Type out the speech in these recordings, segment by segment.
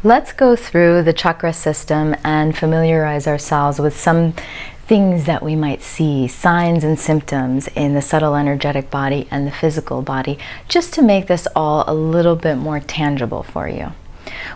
Let's go through the chakra system and familiarize ourselves with some things that we might see, signs and symptoms in the subtle energetic body and the physical body, just to make this all a little bit more tangible for you.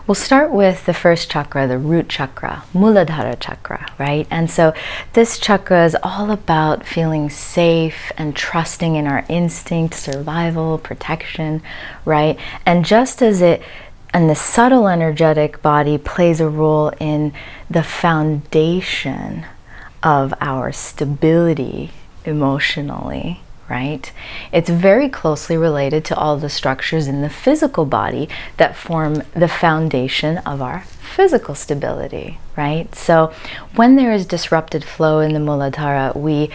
We'll start with the first chakra, the root chakra, Muladhara chakra, right? And so this chakra is all about feeling safe and trusting in our instinct, survival, protection, right? And just as the subtle energetic body plays a role in the foundation of our stability emotionally, right? It's very closely related to all the structures in the physical body that form the foundation of our physical stability, right? So when there is disrupted flow in the Muladhara, we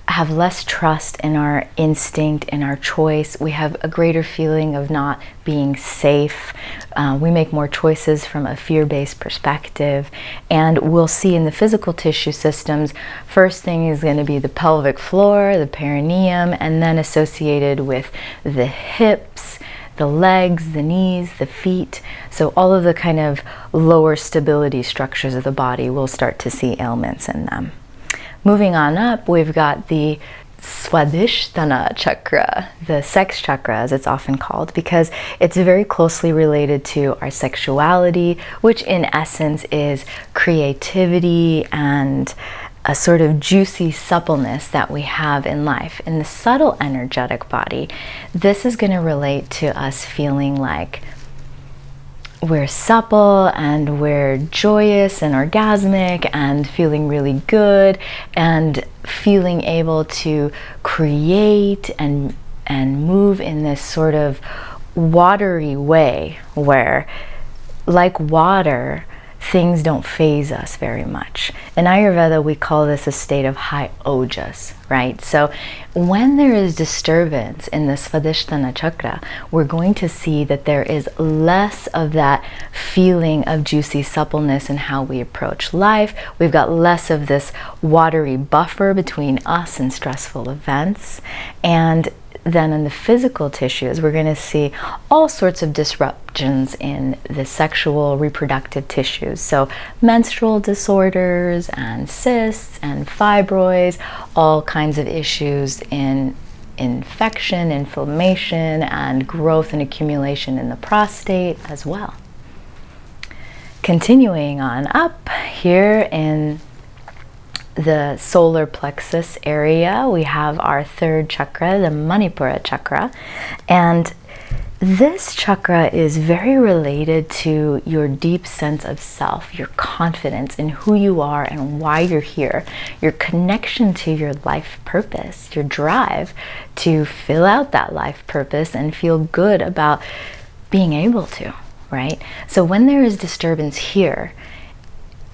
have less trust in our instinct, in our choice. We have a greater feeling of not being safe. We make more choices from a fear-based perspective. And we'll see in the physical tissue systems, first thing is going to be the pelvic floor, the perineum, and then associated with the hips, the legs, the knees, the feet. So all of the kind of lower stability structures of the body, we'll start to see ailments in them. Moving on up, we've got the Svadhisthana chakra, the sex chakra as it's often called, because it's very closely related to our sexuality, which in essence is creativity and a sort of juicy suppleness that we have in life. In the subtle energetic body, this is going to relate to us feeling like we're supple and we're joyous and orgasmic and feeling really good and feeling able to create and move in this sort of watery way where, like water, things don't faze us very much. In Ayurveda, we call this a state of high ojas, right? So when there is disturbance in the Svadhisthana chakra, we're going to see that there is less of that feeling of juicy suppleness in how we approach life. We've got less of this watery buffer between us and stressful events. And then in the physical tissues, we're going to see all sorts of disruptions in the sexual reproductive tissues. So menstrual disorders and cysts and fibroids, all kinds of issues in infection, inflammation, and growth and accumulation in the prostate as well. Continuing on up here in the solar plexus area, we have our third chakra, the Manipura chakra, and this chakra is very related to your deep sense of self, your confidence in who you are and why you're here, your connection to your life purpose, your drive to fill out that life purpose and feel good about being able to, right? So when there is disturbance here,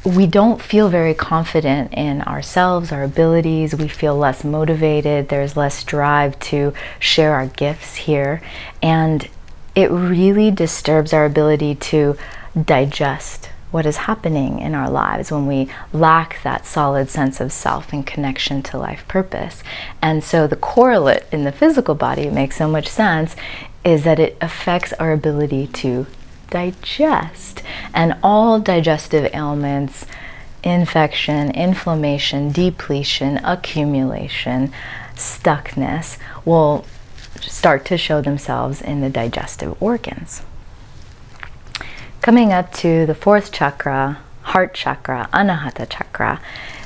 we don't feel very confident in ourselves, our abilities. We feel less motivated. There's less drive to share our gifts here. And it really disturbs our ability to digest what is happening in our lives when we lack that solid sense of self and connection to life purpose. And so the correlate in the physical body, it makes so much sense, is that it affects our ability to digest, and all digestive ailments, infection, inflammation, depletion, accumulation, stuckness will start to show themselves in the digestive organs. Coming up to the fourth chakra, heart chakra, Anahata chakra,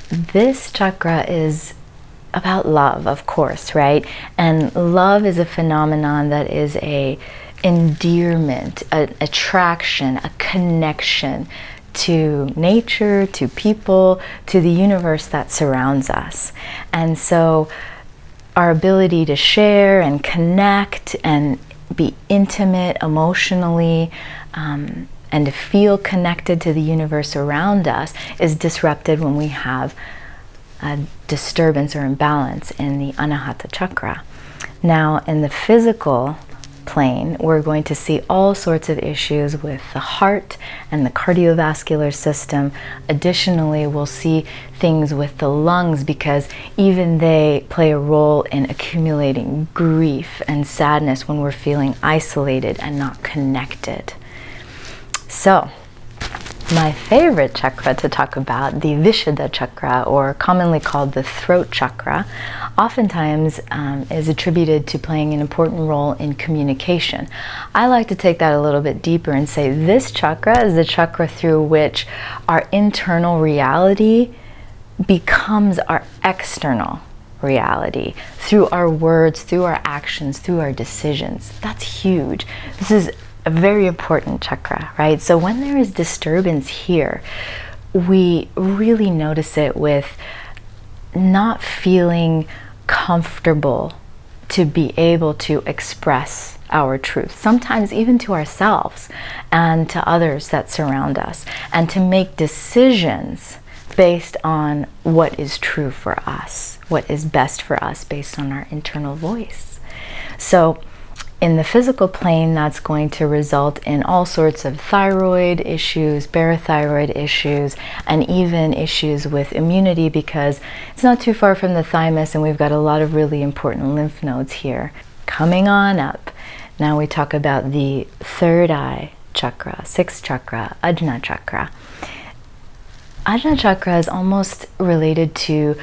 this chakra is about love, of course, right? And love is a phenomenon that is a endearment, an attraction, a connection to nature, to people, to the universe that surrounds us. And so our ability to share and connect and be intimate emotionally and to feel connected to the universe around us is disrupted when we have a disturbance or imbalance in the Anahata chakra. Now, in the physical plane, we're going to see all sorts of issues with the heart and the cardiovascular system. Additionally, we'll see things with the lungs because even they play a role in accumulating grief and sadness when we're feeling isolated and not connected. So, My favorite chakra to talk about, the Vishuddha chakra, or commonly called the throat chakra, oftentimes is attributed to playing an important role in communication. I like to take that a little bit deeper and say this chakra is the chakra through which our internal reality becomes our external reality, through our words, through our actions, through our decisions. That's huge. This is a very important chakra, right? So when there is disturbance here, we really notice it with not feeling comfortable to be able to express our truth, sometimes even to ourselves and to others that surround us, and to make decisions based on what is true for us, what is best for us based on our internal voice. So in the physical plane, that's going to result in all sorts of thyroid issues, parathyroid issues, and even issues with immunity, because it's not too far from the thymus and we've got a lot of really important lymph nodes here. Coming on up, now we talk about the third eye chakra, sixth chakra, Ajna chakra. Ajna chakra is almost related to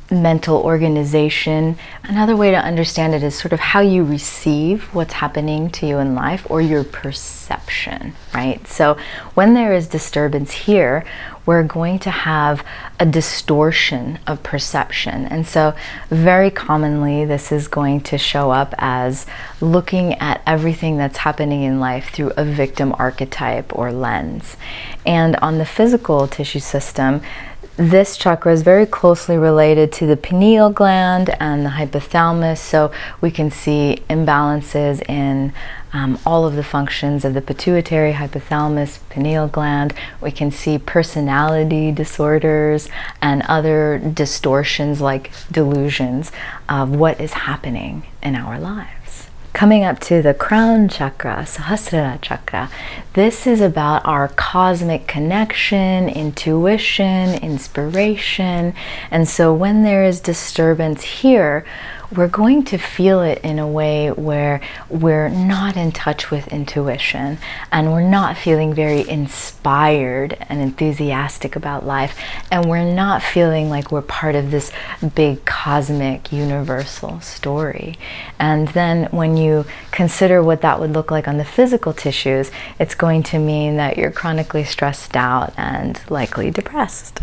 mental organization. Another way to understand it is sort of how you receive what's happening to you in life, or your perception, right? So when there is disturbance here, we're going to have a distortion of perception. And so very commonly this is going to show up as looking at everything that's happening in life through a victim archetype or lens. And on the physical tissue system, this chakra is very closely related to the pineal gland and the hypothalamus, so we can see imbalances in all of the functions of the pituitary, hypothalamus, pineal gland. We can see personality disorders and other distortions like delusions of what is happening in our lives. Coming up to the crown chakra, Sahasrara chakra, this is about our cosmic connection, intuition, inspiration. And so when there is disturbance here, we're going to feel it in a way where we're not in touch with intuition and we're not feeling very inspired and enthusiastic about life, and we're not feeling like we're part of this big cosmic universal story. And then when you consider what that would look like on the physical tissues, it's going to mean that you're chronically stressed out and likely depressed.